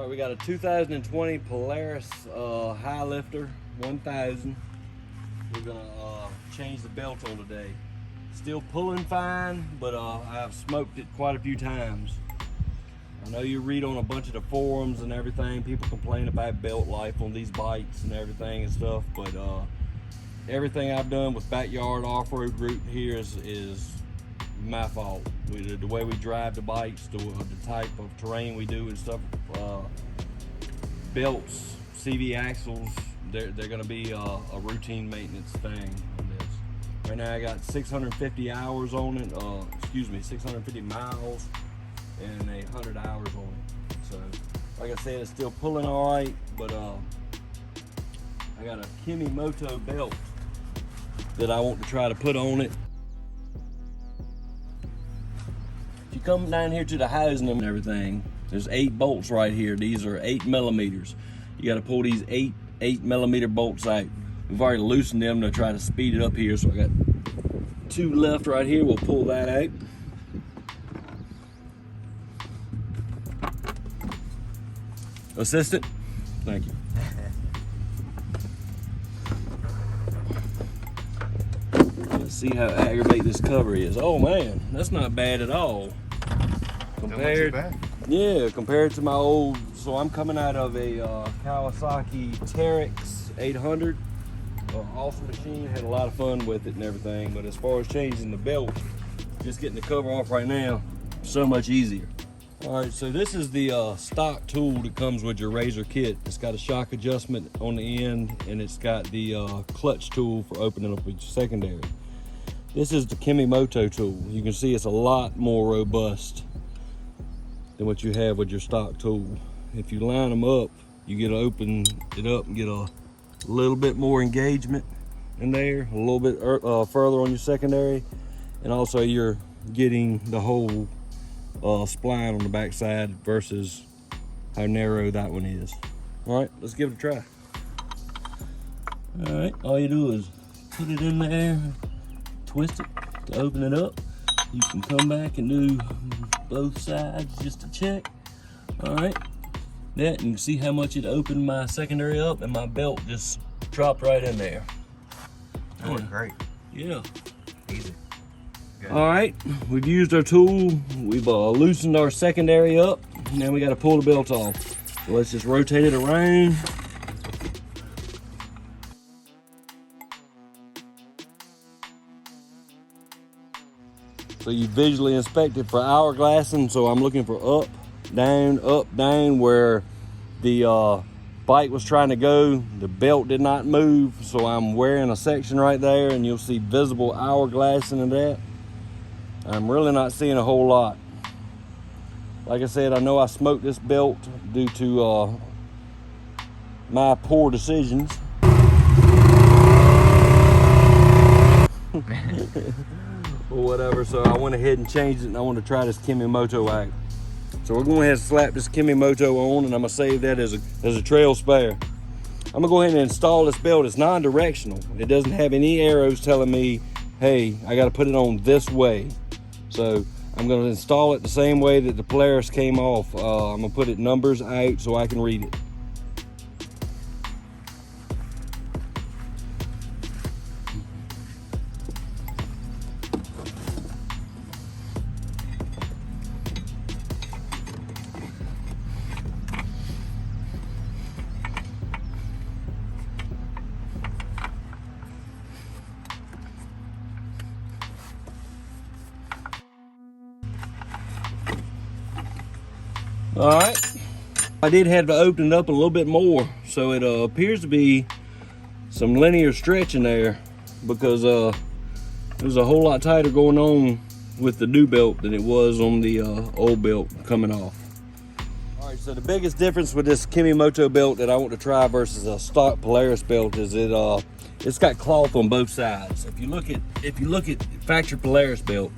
All right, we got a 2020 Polaris high lifter 1000. We're gonna change the belt on today. Still pulling fine, but I've smoked it quite a few times. I know you read on a bunch of the forums and everything, people complain about belt life on these bikes and everything and stuff, but everything I've done with backyard off-road route here is my fault. The way we drive the bikes, the type of terrain we do and stuff, belts, CV axles, they're going to be a routine maintenance thing on this. Right now I got 650 hours on it, 650 miles and 100 hours on it. So like I said, it's still pulling all right, but I got a Kemimoto belt that I want to try to put on it. If you come down here to the housing and everything, there's 8 bolts right here. These are 8 millimeters. You got to pull these 8 millimeter bolts out. We've already loosened them to try to speed it up here, so I got 2 left right here. We'll pull that out. Assistant, thank you. Let's see how aggravating this cover is. Oh man, that's not bad at all. Compared to my old, so I'm coming out of a Kawasaki Teryx 800. Awesome machine, had a lot of fun with it and everything, but as far as changing the belt, just getting the cover off right now, so much easier. All right, so this is the stock tool that comes with your RZR kit. It's got a shock adjustment on the end, and it's got the clutch tool for opening up your secondary. This is the Kemimoto tool. You can see it's a lot more robust than what you have with your stock tool. If you line them up, you get to open it up and get a little bit more engagement in there, a little bit further on your secondary, and also you're getting the whole spline on the back side versus how narrow that one is. All right, let's give it a try. All right, all you do is put it in there, twist it to open it up. You can come back and do both sides just to check. All right, that, and you can see how much it opened my secondary up, and my belt just dropped right in there. That was great. Yeah. Easy. Good. All right, we've used our tool. We've loosened our secondary up. Now we got to pull the belt off. So let's just rotate it around. So you visually inspect it for hourglassing. So I'm looking for up, down, where the bike was trying to go. The belt did not move, so I'm wearing a section right there, and you'll see visible hourglassing of that. I'm really not seeing a whole lot. Like I said, I know I smoked this belt due to my poor decisions. Or whatever, so I went ahead and changed it, and I want to try this Kemimoto out. So we're going to go ahead and slap this Kemimoto on, and I'm going to save that as a trail spare. I'm going to go ahead and install this belt. It's non-directional. It doesn't have any arrows telling me, hey, I got to put it on this way. So I'm going to install it the same way that the Polaris came off. I'm going to put it numbers out so I can read it. All right, I did have to open it up a little bit more, so it appears to be some linear stretch in there, because there's a whole lot tighter going on with the new belt than it was on the old belt coming off. All right, so the biggest difference with this Kemimoto belt that I want to try versus a stock Polaris belt is it's got cloth on both sides. If you look at factory Polaris belt,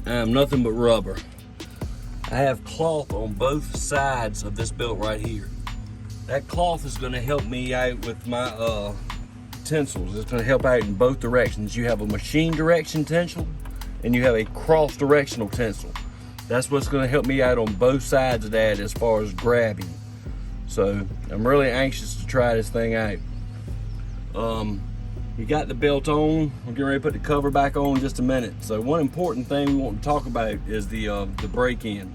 nothing but rubber. I have cloth on both sides of this belt right here. That cloth is going to help me out with my tensils. It's going to help out in both directions. You have a machine direction tensile and you have a cross directional tensile. That's what's going to help me out on both sides of that as far as grabbing. So I'm really anxious to try this thing out. You got the belt on. We're getting ready to put the cover back on in just a minute. So one important thing we want to talk about is the break-in.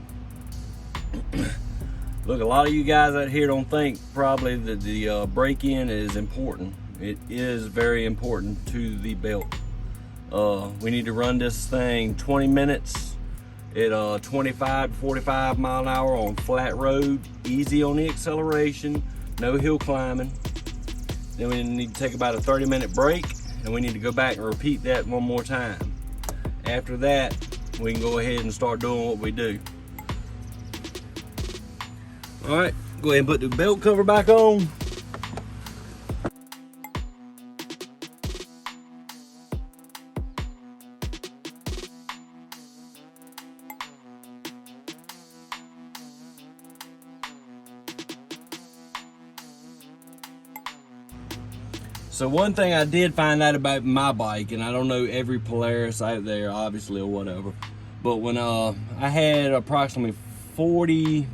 Look, a lot of you guys out here don't think probably that the break-in is important. It is very important to the belt. We need to run this thing 20 minutes at 25 to 45 mile an hour on flat road, easy on the acceleration, no hill climbing. Then we need to take about a 30-minute break, and we need to go back and repeat that one more time. After that, we can go ahead and start doing what we do. All right, go ahead and put the belt cover back on. So one thing I did find out about my bike, and I don't know every Polaris out there, obviously, or whatever, but when I had approximately 40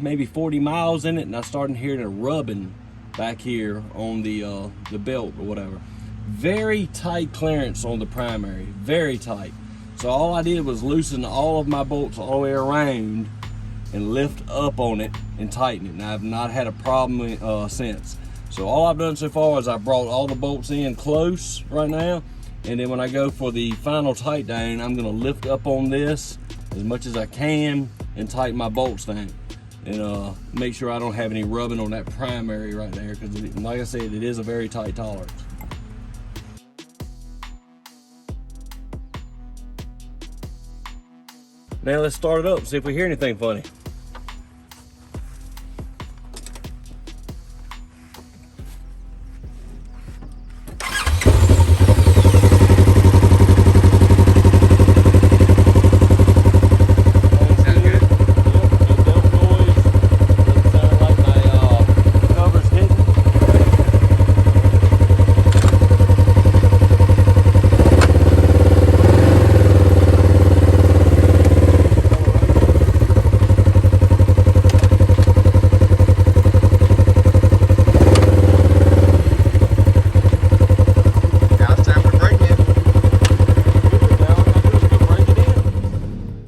miles in it, and I started hearing a rubbing back here on the belt or whatever. Very tight clearance on the primary, very tight. So all I did was loosen all of my bolts all the way around and lift up on it and tighten it. And I've not had a problem since. So all I've done so far is I brought all the bolts in close right now, and then when I go for the final tight down, I'm gonna lift up on this as much as I can and tighten my bolts down, and make sure I don't have any rubbing on that primary right there, because like I said, it is a very tight tolerance. Now let's start it up and see if we hear anything funny.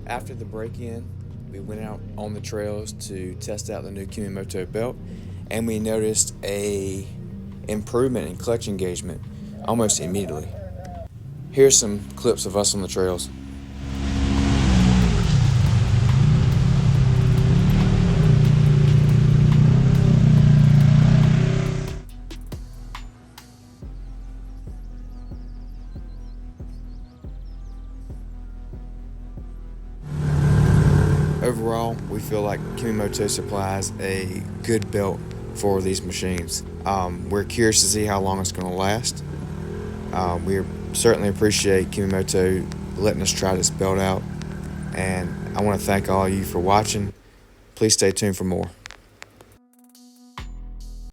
After the break-in, we went out on the trails to test out the new Kemimoto belt, and we noticed a improvement in clutch engagement almost immediately. Here's some clips of us on the trails. Overall, we feel like Kemimoto supplies a good belt for these machines. We're curious to see how long it's going to last. We certainly appreciate Kemimoto letting us try this belt out, and I want to thank all of you for watching. Please stay tuned for more.